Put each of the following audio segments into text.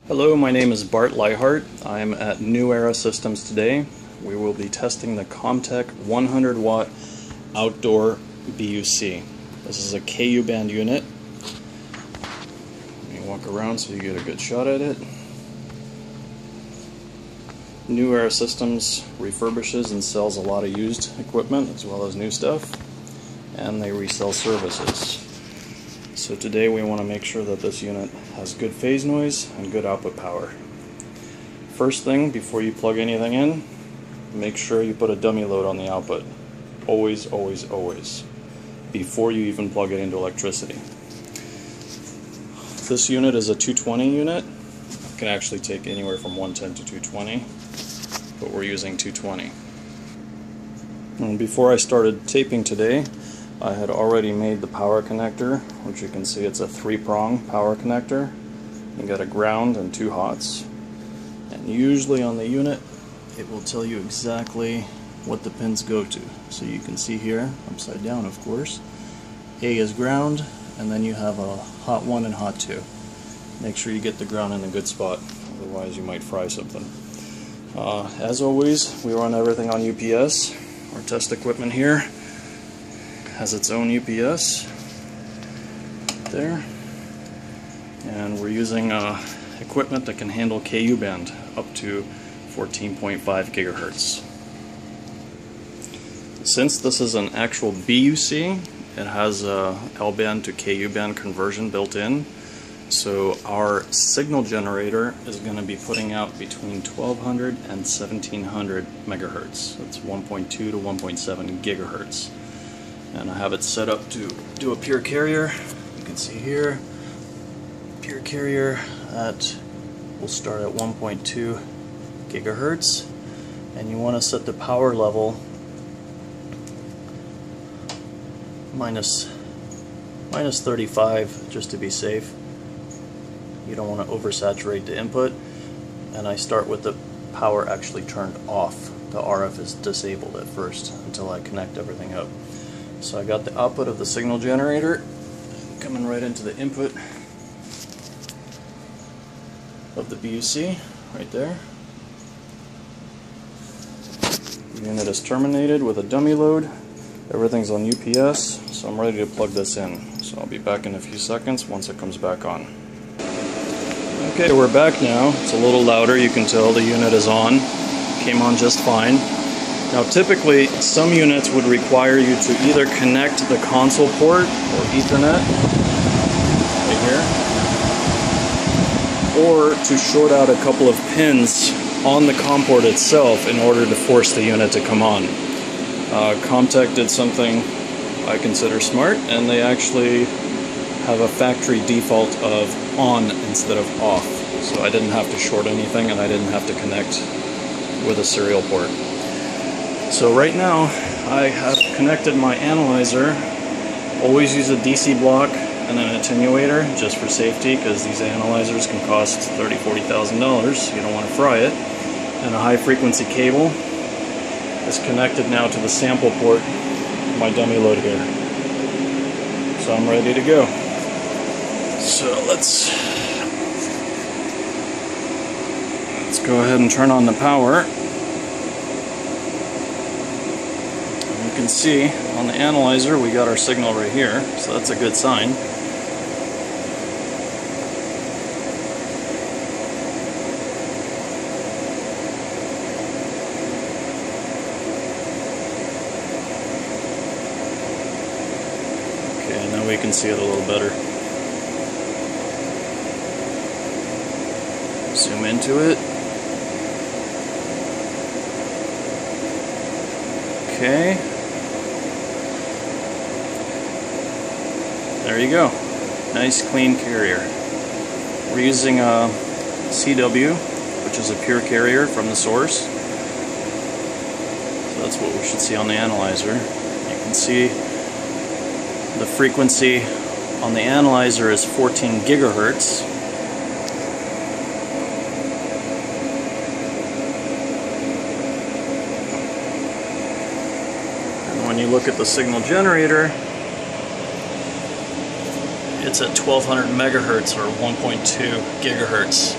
Hello, my name is Bart Leihart. I'm at New Era Systems today. We will be testing the Comtech 100 watt outdoor BUC. This is a KU band unit. Let me walk around so you get a good shot at it. New Era Systems refurbishes and sells a lot of used equipment as well as new stuff, and they resell services. So today we want to make sure that this unit has good phase noise and good output power. First thing, before you plug anything in, make sure you put a dummy load on the output. Always, always, always. Before you even plug it into electricity. This unit is a 220 unit. It can actually take anywhere from 110 to 220, but we're using 220. And before I started taping today, I had already made the power connector, which you can see it's a 3-prong power connector. You got a ground and 2 hots. And usually on the unit, it will tell you exactly what the pins go to. So you can see here, upside down of course, A is ground, and then you have a hot 1 and hot 2. Make sure you get the ground in a good spot, otherwise you might fry something. As always, we run everything on UPS. Our test equipment here has its own UPS there, and we're using equipment that can handle KU band up to 14.5 gigahertz. Since this is an actual BUC, it has a L band to KU band conversion built in, so our signal generator is going to be putting out between 1200 and 1700 megahertz. That's 1.2 to 1.7 gigahertz. And I have it set up to do a pure carrier. You can see here, pure carrier will start at 1.2 gigahertz, and you want to set the power level minus 35 just to be safe. You don't want to oversaturate the input, and I start with the power actually turned off. The RF is disabled at first until I connect everything up. So I got the output of the signal generator coming right into the input of the BUC right there. The unit is terminated with a dummy load. Everything's on UPS, so I'm ready to plug this in. So I'll be back in a few seconds once it comes back on. Okay, we're back now. It's a little louder. You can tell the unit is on. Came on just fine. Now typically, some units would require you to either connect the console port or Ethernet, right here, or to short out a couple of pins on the COM port itself in order to force the unit to come on. Comtech did something I consider smart, and they actually have a factory default of on instead of off. So I didn't have to short anything, and I didn't have to connect with a serial port. So right now I have connected my analyzer. Always use a DC block and an attenuator just for safety, because these analyzers can cost $30–40,000. You don't want to fry it. And a high frequency cable is connected now to the sample port of my dummy load here. So I'm ready to go. So let's go ahead and turn on the power. You can see on the analyzer we got our signal right here, so that's a good sign. Okay, now we can see it a little better. Zoom into it. Okay. There you go. Nice clean carrier. We're using a CW, which is a pure carrier from the source. So that's what we should see on the analyzer. You can see the frequency on the analyzer is 14 gigahertz. And when you look at the signal generator, it's at 1200 megahertz or 1.2 gigahertz.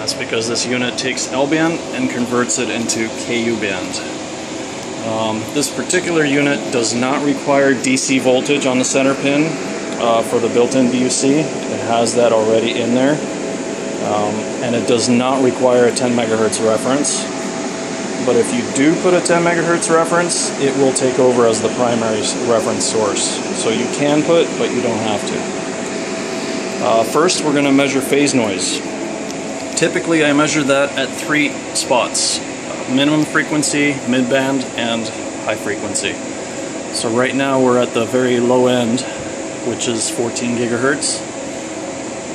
That's because this unit takes L band and converts it into KU band. This particular unit does not require DC voltage on the center pin for the built-in BUC. It has that already in there. And it does not require a 10 megahertz reference. But if you do put a 10 megahertz reference, it will take over as the primary reference source. So you can put, but you don't have to. First, we're going to measure phase noise. Typically, I measure that at 3 spots: minimum frequency, mid-band, and high frequency. So right now we're at the very low end, which is 14 gigahertz.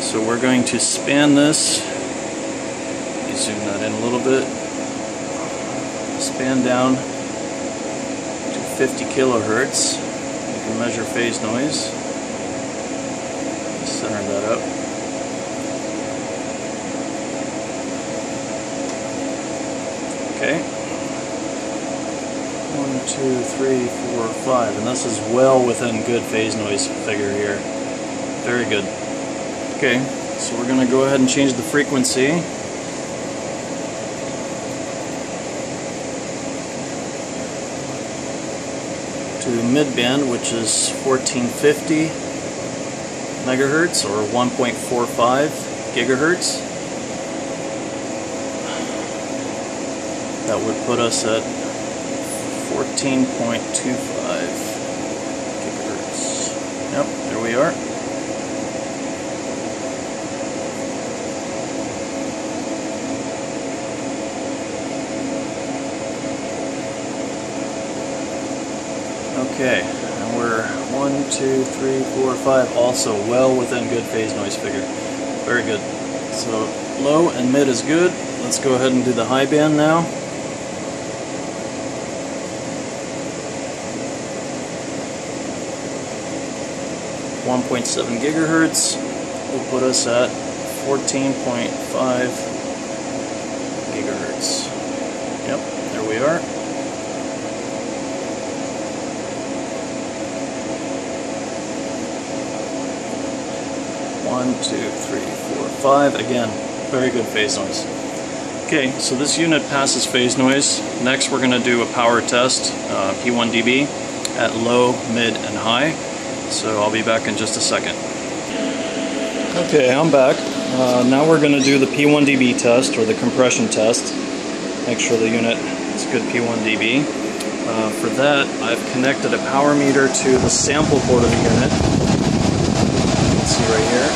So we're going to span this. Let me zoom that in a little bit. Span down to 50 kilohertz. You can measure phase noise. Center that up. Okay. 1, 2, 3, 4, 5, and this is well within good phase noise figure here. Very good. Okay, so we're going to go ahead and change the frequency. To mid-band, which is 1450 megahertz or 1.45 gigahertz. That would put us at 14.25 gigahertz. Yep, there we are. Okay, and we're 1, 2, 3, 4, 5, also well within good phase noise figure. Very good. So low and mid is good. Let's go ahead and do the high band now. .7 gigahertz will put us at 14.5 gigahertz. Yep, there we are. One, 2, 3, 4, 5. Again, very good phase noise. Okay, so this unit passes phase noise. Next, we're going to do a power test, P1 dB, at low, mid, and high. So I'll be back in just a second. Okay, I'm back. Now we're going to do the P1 dB test, or the compression test. Make sure the unit is good P1 dB. For that, I've connected a power meter to the sample port of the unit. You can see right here.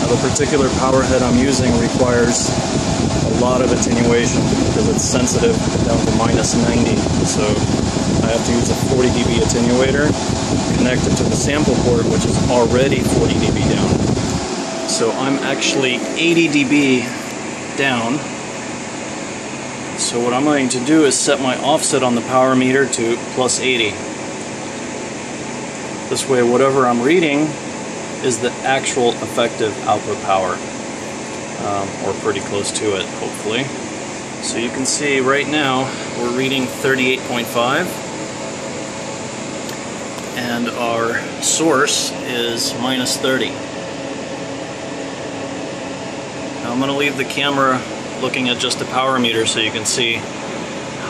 Now, the particular power head I'm using requires a lot of attenuation because it's sensitive down to -90. So I have to use a 40 dB attenuator connected to the sample port, which is already 40 dB down. So I'm actually 80 dB down. So what I'm going to do is set my offset on the power meter to +80. This way, whatever I'm reading is the actual effective output power, or pretty close to it, hopefully. So you can see right now we're reading 38.5. And our source is -30. Now I'm going to leave the camera looking at just the power meter so you can see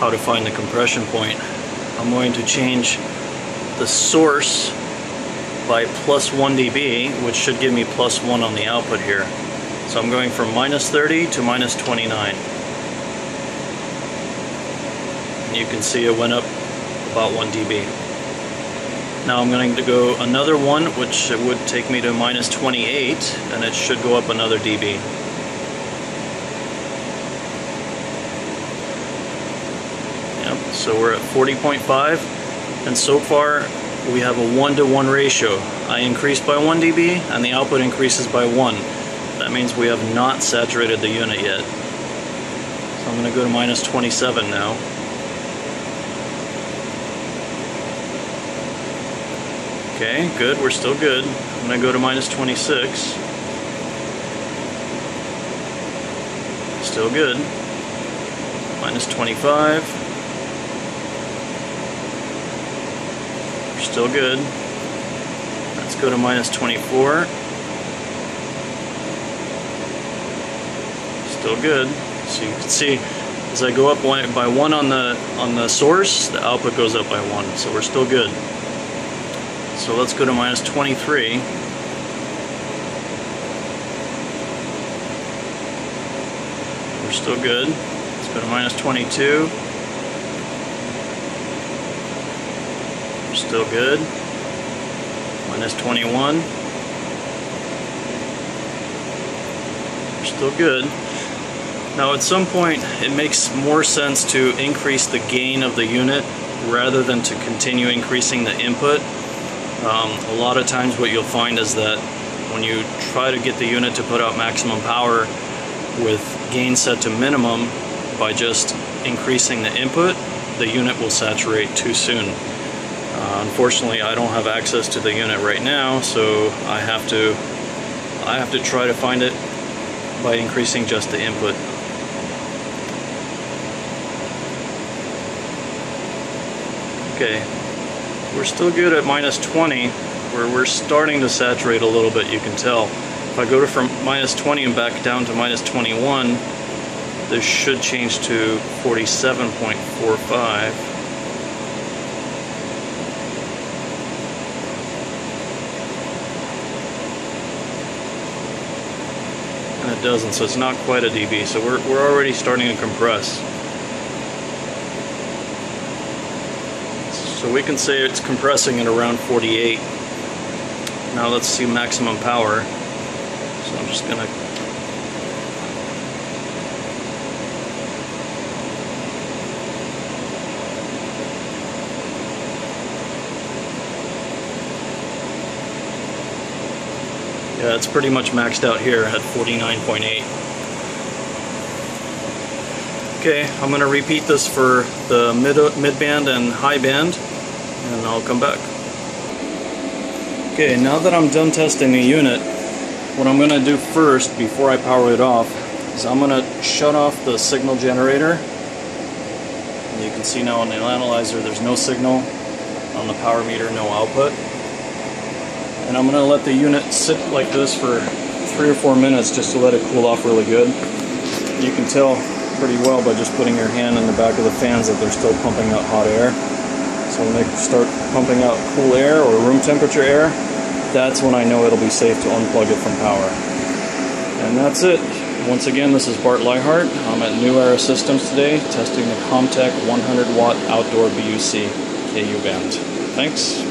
how to find the compression point. I'm going to change the source by +1 dB, which should give me +1 on the output here. So I'm going from -30 to -29. And you can see it went up about 1 dB. Now I'm going to go another one, which it would take me to -28, and it should go up another dB. Yep, so we're at 40.5, and so far we have a 1-to-1 ratio. I increased by 1 dB, and the output increases by 1. That means we have not saturated the unit yet. So I'm going to go to -27 now. Okay, good, we're still good. I'm going to go to -26. Still good. -25. We're still good. Let's go to -24. Still good. So you can see as I go up by 1 on the source, the output goes up by 1. So we're still good. So let's go to minus 23. We're still good. Let's go to minus 22. We're still good. Minus 21. We're still good. Now at some point it makes more sense to increase the gain of the unit rather than to continue increasing the input. A lot of times what you'll find is that when you try to get the unit to put out maximum power with gain set to minimum by just increasing the input, the unit will saturate too soon. Unfortunately, I don't have access to the unit right now, so I have to try to find it by increasing just the input. Okay, we're still good at minus 20, where we're starting to saturate a little bit, you can tell. If I go from minus 20 and back down to minus 21, this should change to 47.45. And it doesn't, so it's not quite a dB, so we're already starting to compress. So we can say it's compressing at around 48. Now let's see maximum power. So I'm just gonna yeah, it's pretty much maxed out here at 49.8. Okay, I'm going to repeat this for the mid band and high band, and I'll come back. Okay, now that I'm done testing the unit, what I'm going to do first before I power it off is I'm going to shut off the signal generator. And you can see now on the analyzer there's no signal, on the power meter no output. And I'm going to let the unit sit like this for 3 or 4 minutes just to let it cool off really good. You can tell pretty well by just putting your hand in the back of the fans that they're still pumping out hot air. So when they start pumping out cool air or room temperature air, that's when I know it'll be safe to unplug it from power. And that's it. Once again, this is Bart Leihart. I'm at New Era Systems today, testing the Comtech 100 watt outdoor BUC KU band. Thanks.